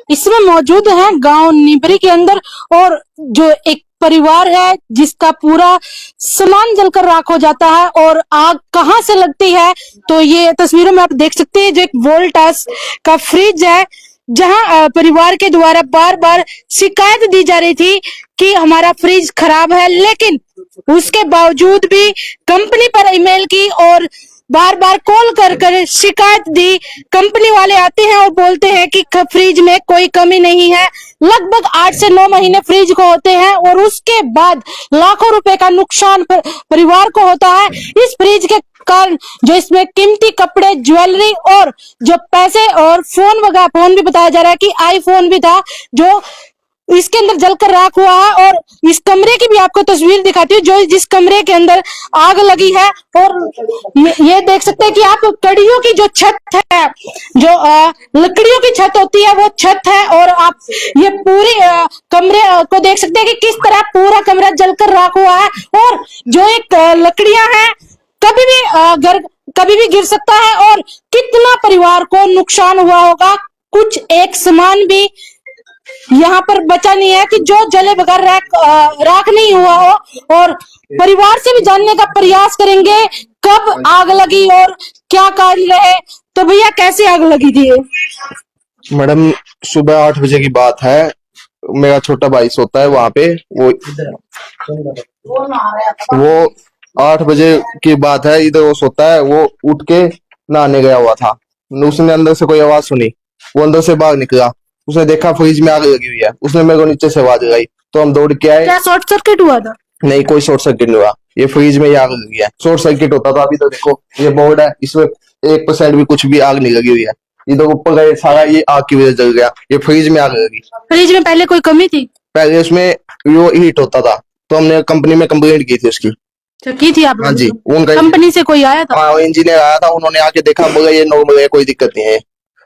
इसमें मौजूद है गांव निबरी के अंदर, और जो एक परिवार है जिसका पूरा सामान जलकर राख हो जाता है। और आग कहां से लगती है, तो ये तस्वीरों में आप देख सकते हैं, जो एक वोल्टास का फ्रिज है, जहां परिवार के द्वारा बार बार शिकायत दी जा रही थी कि हमारा फ्रिज खराब है, लेकिन उसके बावजूद भी कंपनी पर ईमेल की और बार बार कॉल कर शिकायत दी। कंपनी वाले आते हैं और बोलते हैं कि फ्रिज में कोई कमी नहीं है। लगभग 8 से 9 महीने फ्रिज को होते हैं और उसके बाद लाखों रुपए का नुकसान परिवार को होता है इस फ्रिज के कारण। जो इसमें कीमती कपड़े, ज्वेलरी और जो पैसे और फोन भी बताया जा रहा है कि आईफोन भी था, जो इसके अंदर जलकर राख हुआ है। और इस कमरे की भी आपको तस्वीर दिखाती हूँ, जो जिस कमरे के अंदर आग लगी है। और ये देख सकते हैं कि आप कड़ियों की जो छत है, जो लकड़ियों की छत होती है, वो छत है। और आप ये पूरी कमरे को देख सकते हैं कि किस तरह पूरा कमरा जलकर राख हुआ है। और जो एक लकड़ियां हैं, कभी भी गिर सकता है। और कितना परिवार को नुकसान हुआ होगा, कुछ एक सामान भी यहाँ पर बचा नहीं है कि जो जले बगैर राख नहीं हुआ हो। और परिवार से भी जानने का प्रयास करेंगे कब आग लगी और क्या कारण रहे। तो भैया, कैसे आग लगी थी? मैडम, सुबह 8 बजे की बात है। मेरा छोटा भाई सोता है वहां पे। वो 8 बजे की बात है, इधर वो सोता है। वो उठ के नहाने गया हुआ था। उसने अंदर से कोई आवाज सुनी, वो अंदर से बाहर निकला। उसने देखा फ्रिज में आग लगी हुई है। उसने मेरे को नीचे से आवाज लगाई, तो हम दौड़ के आए। क्या शॉर्ट सर्किट हुआ था? नहीं, कोई शॉर्ट सर्किट नहीं हुआ। ये फ्रिज में ही आग लगी है। शॉर्ट सर्किट होता तो अभी तो देखो ये बोर्ड है, इसमें 1% भी कुछ भी आग नहीं लगी हुई है। इधर ऊपर का ये सारा ये आग की वजह से जल गया। ये फ्रिज में आग लगी। फ्रिज में पहले कोई कमी थी? पहले उसमें वो हीट होता था, तो हमने कंपनी में कंप्लेंट की थी उसकी। की थी आप? हाँ जी। उनका कंपनी से कोई आया था? हाँ, इंजीनियर आया था। उन्होंने आके देखा, बोला ये नॉर्मल है, कोई दिक्कत नहीं है।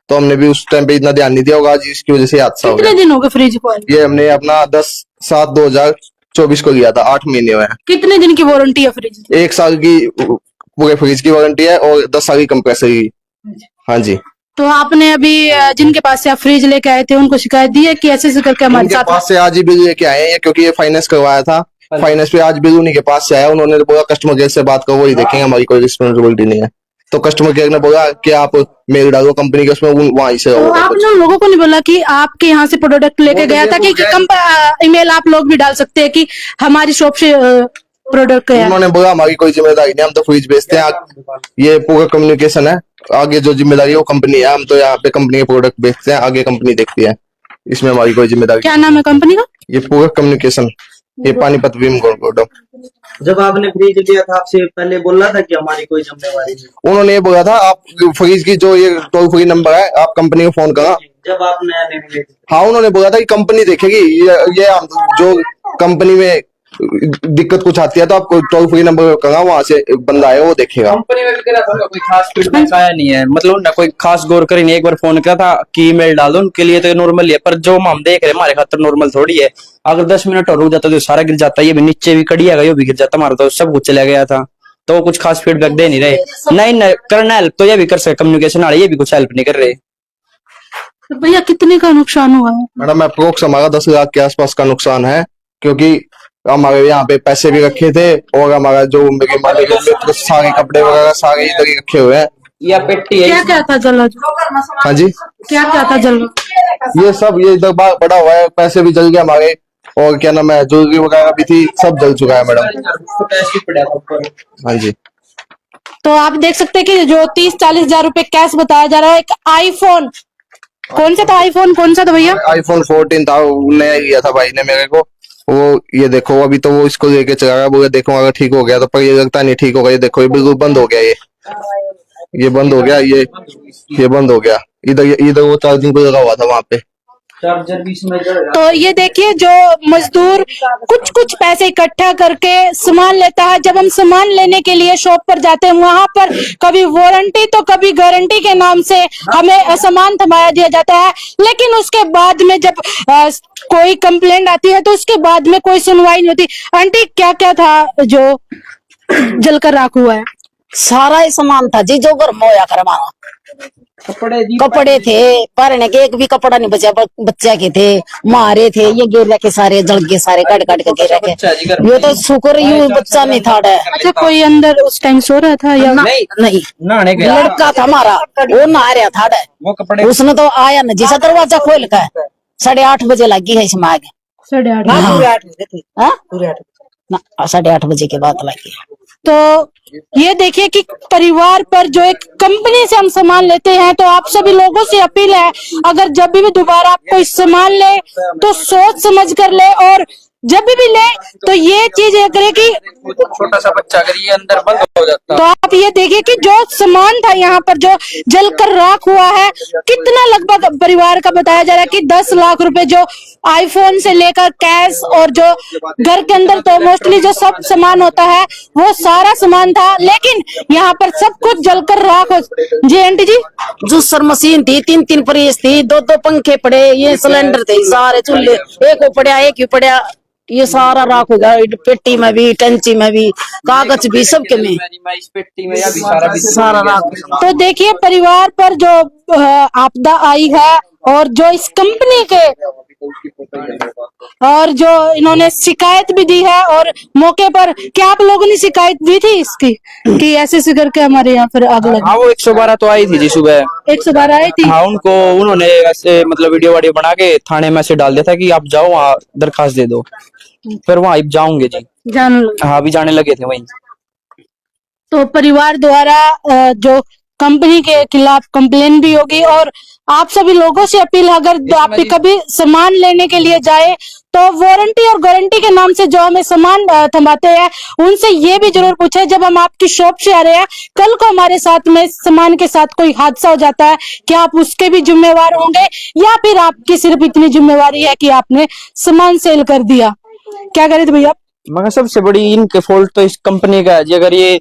तो हमने भी उस टाइम पे इतना ध्यान नहीं दिया होगा, आज इसकी वजह से हादसा हो गया। कितने दिन हो गए फ्रिज को? ये हमने अपना 10/7/2024 को लिया था। 8 महीने हुए हैं। कितने दिन की वारंटी है फ्रिज? 1 साल की पूरे फ्रिज की वारंटी है और 10 साल की कंप्रेसर की। हाँ जी। तो आपने अभी जिनके पास से आप फ्रिज लेके आए थे उनको शिकायत दी है कि ऐसे करके हमारे साथ? पास से आज ही बिल लेके आए हैं, क्योंकि ये फाइनेंस करवाया था। फाइनेंस पे आज बिल उन्हीं के पास से आया। उन्होंने बोला कस्टमर केयर से बात करो, वही देखेंगे, हमारी कोई रिस्पॉन्सिबिलिटी नहीं है। तो कस्टमर केयर ने बोला कि आप मेल डालो कंपनी के, उसमें वहीं से तो आपने उन लोगों को नहीं बोला कि आपके यहाँ से प्रोडक्ट लेके गया था कि ईमेल आप लोग भी डाल सकते हैं कि हमारी शॉप से प्रोडक्ट है? उन्होंने बोला हमारी कोई जिम्मेदारी नहीं, हम तो फ्रिज बेचते हैं। ये पूरा कम्युनिकेशन है, आगे जो जिम्मेदारी है वो कंपनी है। हम तो यहाँ पे कंपनी के प्रोडक्ट बेचते हैं, आगे कंपनी देखती है, इसमें हमारी कोई जिम्मेदारी। क्या नाम है कंपनी का? ये पूरा कम्युनिकेशन, ये पानीपत विम गोल्ड। जब आपने फ्रिज लिया था, आपसे पहले बोला था कि हमारी कोई जिम्मेदारी नहीं? उन्होंने ये बोला था आप फ्रिज की जो ये टोल फ्री नंबर है, आप कंपनी को फोन करा। जब आपने हाँ, उन्होंने बोला था कि कंपनी देखेगी। ये जो कंपनी में दिक्कत कुछ आती है तो आपको टोल फ्री नंबर करा, वहां से बंदा है वो देखेगा। कंपनी में कोई खास फीडबैक आया नहीं है, मतलब ना कोई खास गौर करी नहीं। एक बार फोन किया था कि ईमेल डालो, उनके लिए तो नॉर्मल है, पर जो हम देख रहे हैं हमारे खातर नॉर्मल थोड़ी है। अगर 10 मिनट और रुक जाता तो सारा गिर जाता। ये भी नीचे भी कड़ी है, भी गिर जाता। हमारा तो सब कुछ चला गया था। तो कुछ खास फीडबैक दे नहीं रहे। नहीं करना हेल्प तो ये भी कर सकते, कम्युनिकेशन वाले, ये भी कुछ हेल्प नहीं कर रहे। तो भैया, कितने का नुकसान हुआ है? मैडम, अप्रोक्स हमारा 10 लाख के आसपास का नुकसान है, क्योंकि हमारे यहाँ पे पैसे भी रखे थे और हमारा जो मेरे मालिक सारे कपड़े वगैरह सारे इधर ही रखे हुए हैं। या पेटी है। क्या क्या था जला? हाँ जी, क्या क्या था जल? ये सब ये इधर बाहर पड़ा हुआ है। पैसे भी जल गए हमारे, और क्या नाम है, ज्वेलरी वगैरह भी थी, सब जल चुका है मैडम। हाँ जी। तो आप देख सकते हैं कि जो 30-40 हजार रुपए कैश बताया जा रहा है। एक आईफोन, कौन सा था आईफोन? कौन सा था भैया? आईफोन 14 था, नया लिया था भाई ने मेरे को। वो ये देखो, अभी तो वो इसको लेके चला गया। बोले देखो अगर ठीक हो गया तो, पर ये लगता नहीं ठीक होगा। ये देखो, ये बिल्कुल बंद हो गया। ये बंद हो गया। ये बंद हो गया। इधर वो चार्जिंग पे लगा हुआ था वहां पे। तो ये देखिए, जो मजदूर कुछ पैसे इकट्ठा करके सामान लेता है, जब हम सामान लेने के लिए शॉप पर जाते हैं, वहां पर कभी वारंटी तो कभी गारंटी के नाम से हमें सामान थमाया दिया जाता है। लेकिन उसके बाद में जब कोई कंप्लेंट आती है तो उसके बाद में कोई सुनवाई नहीं होती। आंटी, क्या क्या था जो जलकर राख हुआ है? सारा ही सामान था जी, जो घर में होया कर हमारा। कपड़े थे पहनने के, एक भी कपड़ा नहीं बचा, बच्चा के थे, मारे थे, ये गिर रखे सारे, जल के सारे काट काट के गिर रखे। ये तो शुक्र यूं बच्चा नहीं था। अच्छा, कोई अंदर उस टाइम सो रहा था या नहीं, नहाने गया लड़का था हमारा, वो नहा रहा था। वो कपड़े उसने तो आया न जैसा दरवाजा खोल कर 8:30 बजे लगी है इसमें आगे। 8:30 बजे के बाद लगी। तो ये देखिए कि परिवार पर जो एक कंपनी से हम सामान लेते हैं, तो आप सभी लोगों से अपील है, अगर जब भी दोबारा आप कोई सामान ले तो सोच समझ कर ले, और जब भी ले तो ये चीज ये करे कि छोटा सा बच्चा अगर ये अंदर बंद हो जाता। तो आप ये देखिए कि जो सामान था यहाँ पर जो जलकर राख हुआ है, कितना लगभग परिवार का बताया जा रहा है कि 10 लाख रुपए, जो आईफोन से लेकर कैश और जो घर के अंदर तो मोस्टली जो सब सामान होता है वो सारा सामान था, लेकिन यहाँ पर सब कुछ जलकर राख हो। जी आंटी जी, जूसर मशीन थी, 3 फ्रिज थी, 2 पंखे पड़े, ये सिलेंडर थे, सारे चूल्हे एक को पड़ा एक ही पड़ा, ये सारा राख हो गया। पेटी में भी, टंची में भी, कागज भी, सबके में इस पेटी में अभी सारा राख। तो देखिए परिवार पर जो आपदा आई है, और जो इस कंपनी के, और जो इन्होंने शिकायत भी दी है, और मौके पर क्या आप लोगों ने शिकायत दी थी इसकी कि ऐसे करके हमारे यहाँ फिर आग लगी? हाँ, वो 112 तो आई थी जी सुबह। 112 आई थी। हाँ, उन्होंने ऐसे मतलब वीडियो बना के थाने में से डाल दिया था कि आप जाओ वहाँ दरखास्त दे दो, फिर वहाँ जाऊंगे जी। हाँ, अभी जाने लगे थे वहीं। तो परिवार द्वारा जो कंपनी के खिलाफ कंप्लेन भी होगी, और आप सभी लोगों से अपील है, अगर आप भी कभी सामान लेने के लिए जाए तो वारंटी और गारंटी के नाम से जो हमें सामान थमाते हैं, उनसे ये भी जरूर पूछे, जब हम आपकी शॉप से आ रहे हैं, कल को हमारे साथ में सामान के साथ कोई हादसा हो जाता है, क्या आप उसके भी जिम्मेवार होंगे, या फिर आपकी सिर्फ इतनी जिम्मेवारी है कि आपने सामान सेल कर दिया? क्या करे थे भैया? मगर सबसे बड़ी इनके फॉल्ट तो इस कंपनी का है जी। अगर ये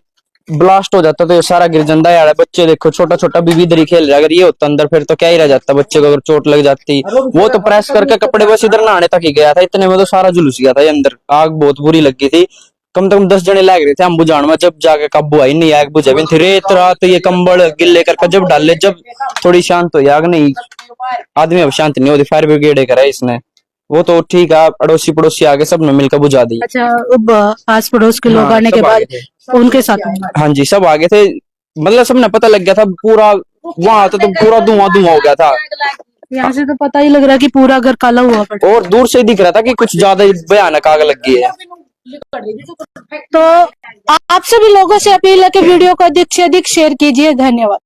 ब्लास्ट हो जाता तो ये सारा गिर जाता यार। बच्चे देखो, छोटा छोटा बीबी इधर ही खेल रहा है, अगर ये होता अंदर फिर तो क्या ही रह जाता। बच्चे को अगर चोट लग जाती, वो तो प्रेस करके कपड़े बस इधर नहाने तक ही गया था, इतने में तो सारा जुलूस गया था। ये अंदर आग बहुत बुरी लगी थी, कम से कम 10 जने लग रहे थे हम बुझाने में, जब जाके काबू आई नहीं, आग बुझा भी थी। रेत रात ये कंबल गिल्ले करके जब डाले, जब थोड़ी शांत हो आग नहीं, आदमी अब शांत नहीं होती। फायर ब्रिगेड करा इसने, वो तो ठीक है, अड़ोसी पड़ोसी आगे सबने मिलकर बुझा दी। अच्छा, अब आस पड़ोस के लोग आने के बाद उनके साथ? हाँ जी, सब आगे थे, मतलब सबने पता लग गया था पूरा। वहां तो पूरा धुआं धुआं हो गया था। यहाँ से तो पता ही लग रहा है कि पूरा घर काला हुआ पड़ा, और दूर से दिख रहा था कि कुछ ज्यादा भयानक आग लग गई है। तो आप सभी लोगों से अपील है कि वीडियो को अधिक से अधिक शेयर कीजिए। धन्यवाद।